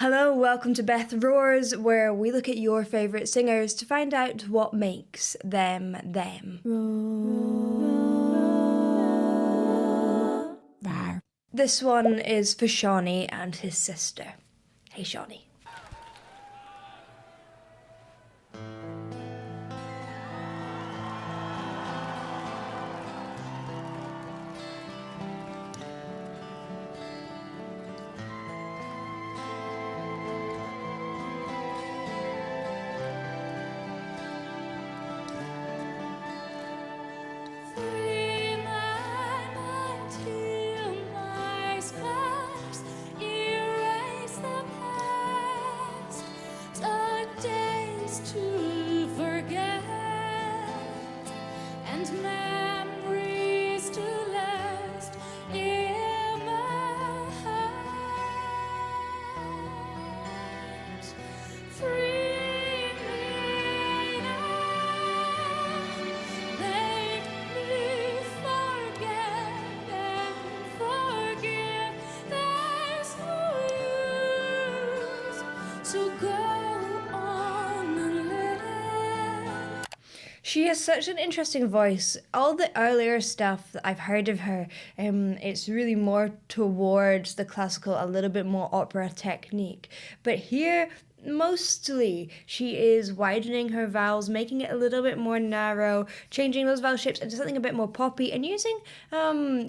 Hello, welcome to Beth Roars, where we look at your favourite singers to find out what makes them them. This one is for Shawnee and his sister. Hey Shawnee. She has such an interesting voice. All the earlier stuff that I've heard of her, it's really more towards the classical, a little bit more opera technique. But here, mostly, she is widening her vowels, making it a little bit more narrow, changing those vowel shapes into something a bit more poppy, and using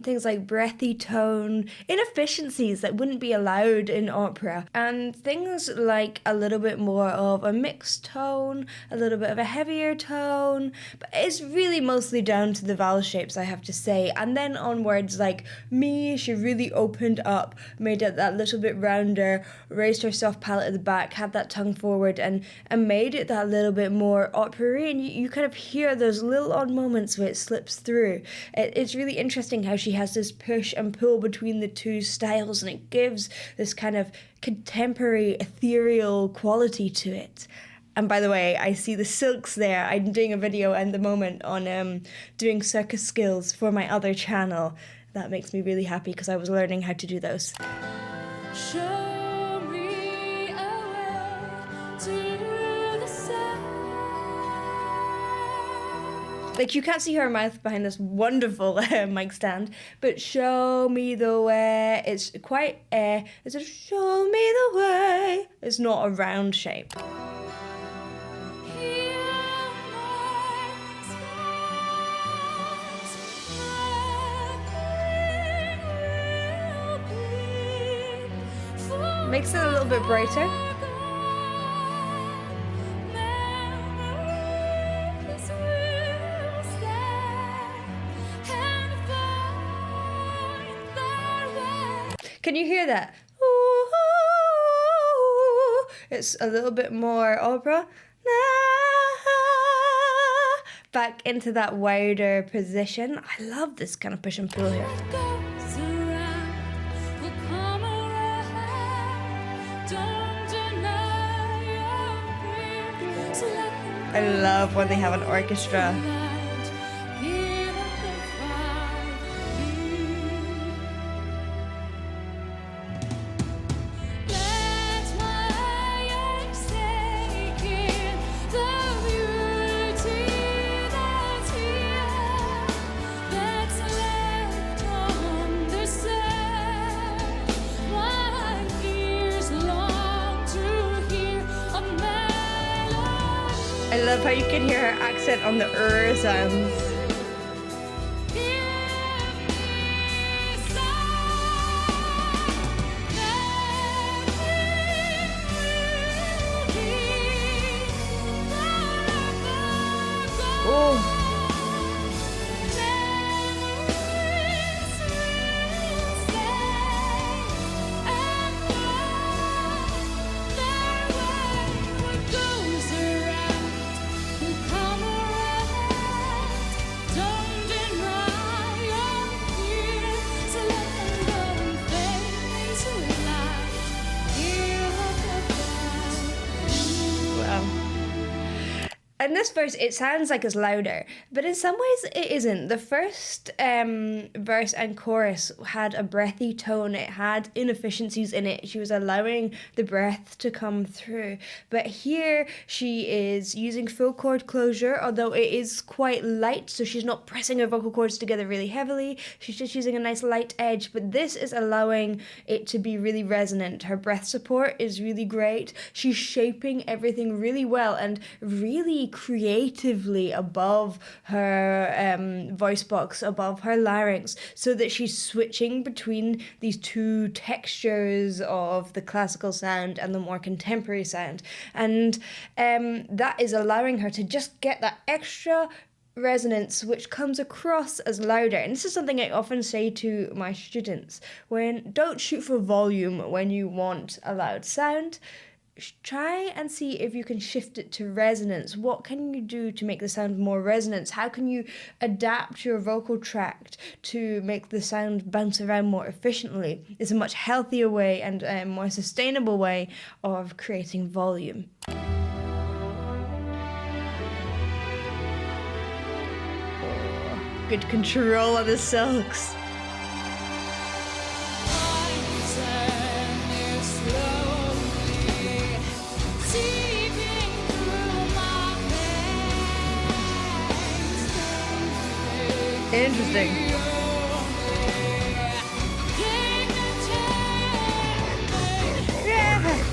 things like breathy tone, inefficiencies that wouldn't be allowed in opera, and things like a little bit more of a mixed tone, a little bit of a heavier tone, but it's really mostly down to the vowel shapes, I have to say. And then on words like me, she really opened up, made it that little bit rounder, raised her soft palate at the back, had that tongue forward, and made it that little bit more opera-y, and you kind of hear those little odd moments where it slips through. It's really interesting how she has this push and pull between the two styles, and it gives this kind of contemporary ethereal quality to it. And by the way, I see the silks there. I'm doing a video at the moment on doing circus skills for my other channel. That makes me really happy because I was learning how to do those. Show me a way to the sun. Like, you can't see her mouth behind this wonderful mic stand, but show me the way. It's quite it's a show me the way. It's not a round shape. Makes it a little bit brighter. Can you hear that? It's a little bit more opera. Back into that wider position. I love this kind of push and pull here. I love when they have an orchestra. I love how you can hear her accent on the sounds. Oh. In this verse, it sounds like it's louder, but in some ways it isn't. The first verse and chorus had a breathy tone. It had inefficiencies in it. She was allowing the breath to come through. But here she is using full chord closure, although it is quite light, so she's not pressing her vocal cords together really heavily. She's just using a nice light edge, but this is allowing it to be really resonant. Her breath support is really great. She's shaping everything really well and really creatively above her voice box, above her larynx, so that she's switching between these two textures of the classical sound and the more contemporary sound. And that is allowing her to just get that extra resonance which comes across as louder. And this is something I often say to my students: don't shoot for volume when you want a loud sound. Try and see if you can shift it to resonance. What can you do to make the sound more resonance? How can you adapt your vocal tract to make the sound bounce around more efficiently? It's a much healthier way and a more sustainable way of creating volume. Good control of the silks. Interesting. Yeah.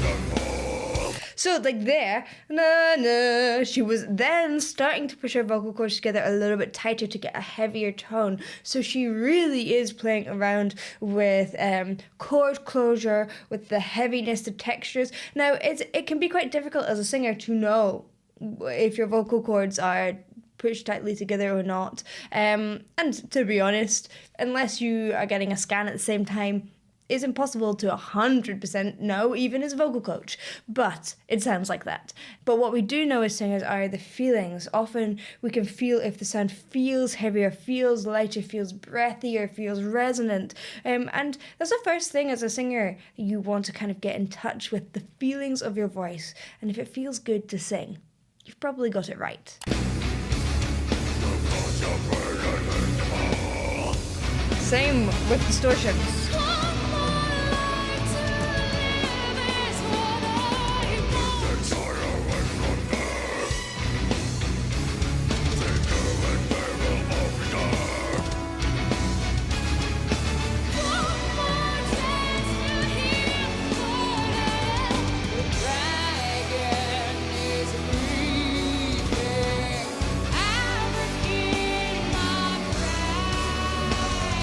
So like there, na na, she was then starting to push her vocal cords together a little bit tighter to get a heavier tone. So she really is playing around with chord closure, with the heaviness of textures. Now it can be quite difficult as a singer to know if your vocal cords are pushed tightly together or not. And to be honest, unless you are getting a scan at the same time, it's impossible to 100% know, even as a vocal coach. But it sounds like that. But what we do know as singers are the feelings. Often we can feel if the sound feels heavier, feels lighter, feels breathier, feels resonant. And that's the first thing as a singer. You want to kind of get in touch with the feelings of your voice. And if it feels good to sing, you've probably got it right. Same with distortions.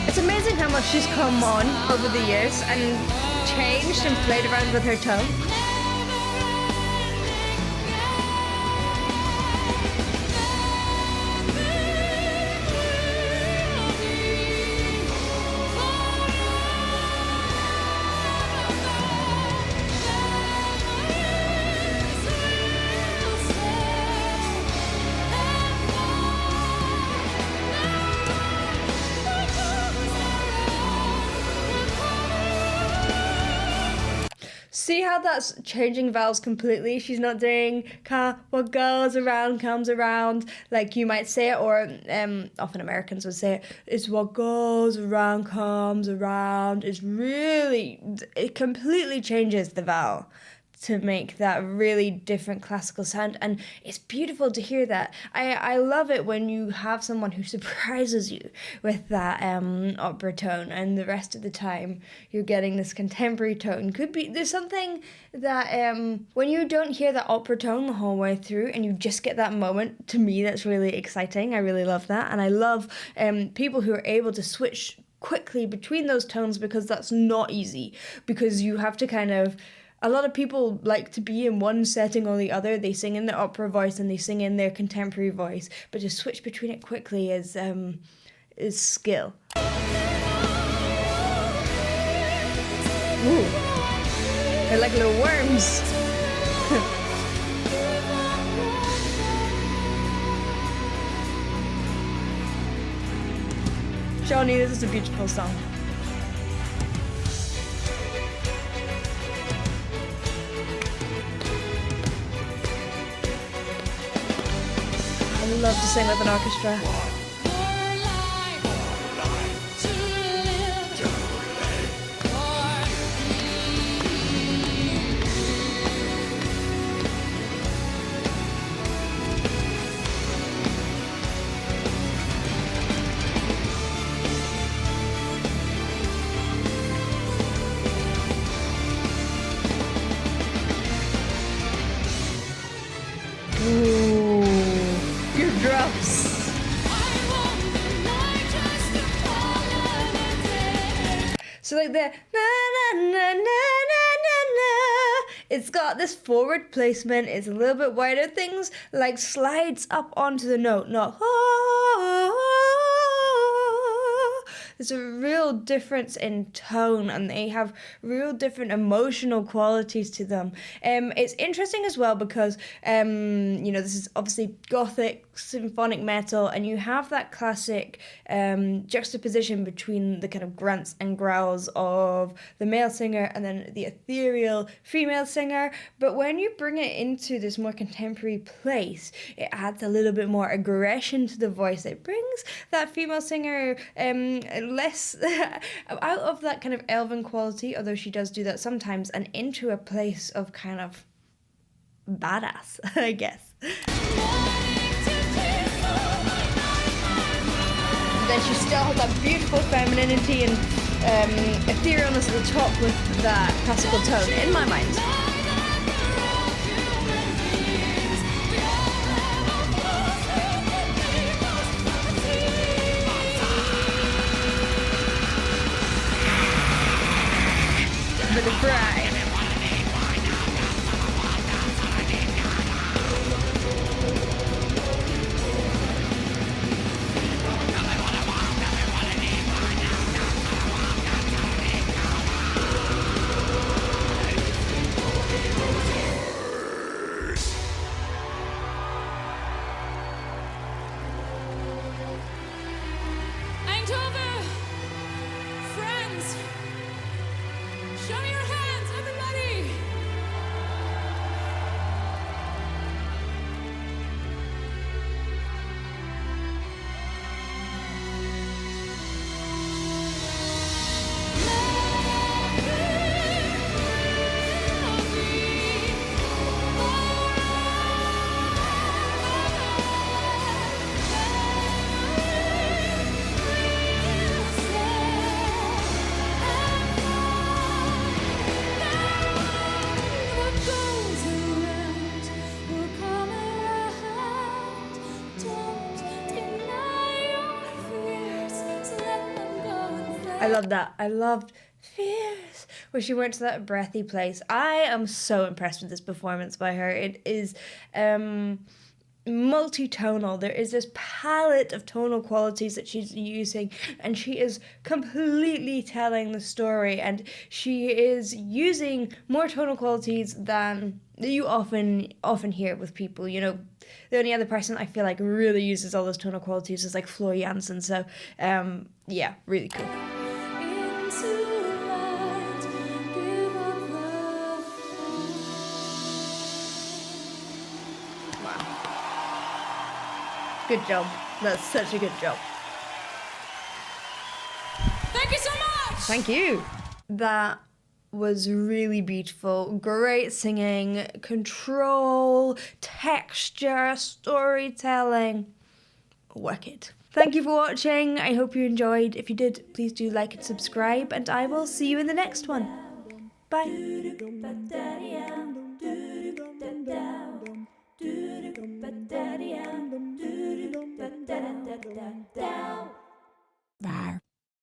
It's amazing how much she's come on over the years and changed and played around with her tone. See how that's changing vowels completely? She's not doing what goes around comes around like you might say it, or often Americans would say it. It's what goes around comes around. It completely changes the vowel to make that really different classical sound, and it's beautiful to hear that. I love it when you have someone who surprises you with that opera tone, and the rest of the time you're getting this contemporary tone. There's something that when you don't hear that opera tone the whole way through and you just get that moment, to me that's really exciting. I really love that, and I love people who are able to switch quickly between those tones, because that's not easy, because you have to kind of... A lot of people like to be in one setting or the other. They sing in their opera voice and they sing in their contemporary voice, but to switch between it quickly is skill. Ooh, they're like little worms. Johnny, this is a beautiful song. love to sing with an orchestra. Ooh, good drops. So like the na na na na na na na, it's got this forward placement. It's a little bit wider. Things like slides up onto the note, not. There's a real difference in tone, and they have real different emotional qualities to them. It's interesting as well because this is obviously gothic symphonic metal, and you have that classic juxtaposition between the kind of grunts and growls of the male singer and then the ethereal female singer. But when you bring it into this more contemporary place, it adds a little bit more aggression to the voice. It brings that female singer less out of that kind of elven quality, although she does do that sometimes, and into a place of kind of badass, I guess. Then she still has that beautiful femininity and etherealness at the top with that classical tone, in my mind. For the fry. Eindhoven, friends, show me your hands, everybody. I love that. I loved Fierce, where she went to that breathy place. I am so impressed with this performance by her. It is multi-tonal. There is this palette of tonal qualities that she's using, and she is completely telling the story, and she is using more tonal qualities than you often hear with people. You know, the only other person I feel like really uses all those tonal qualities is like Floor Jansen. So yeah, really cool. Good job. That's such a good job. Thank you so much. Thank you. That was really beautiful. Great singing, control, texture, storytelling. Wicked. Thank you for watching. I hope you enjoyed. If you did, please do like and subscribe, and I will see you in the next one. Bye. Down.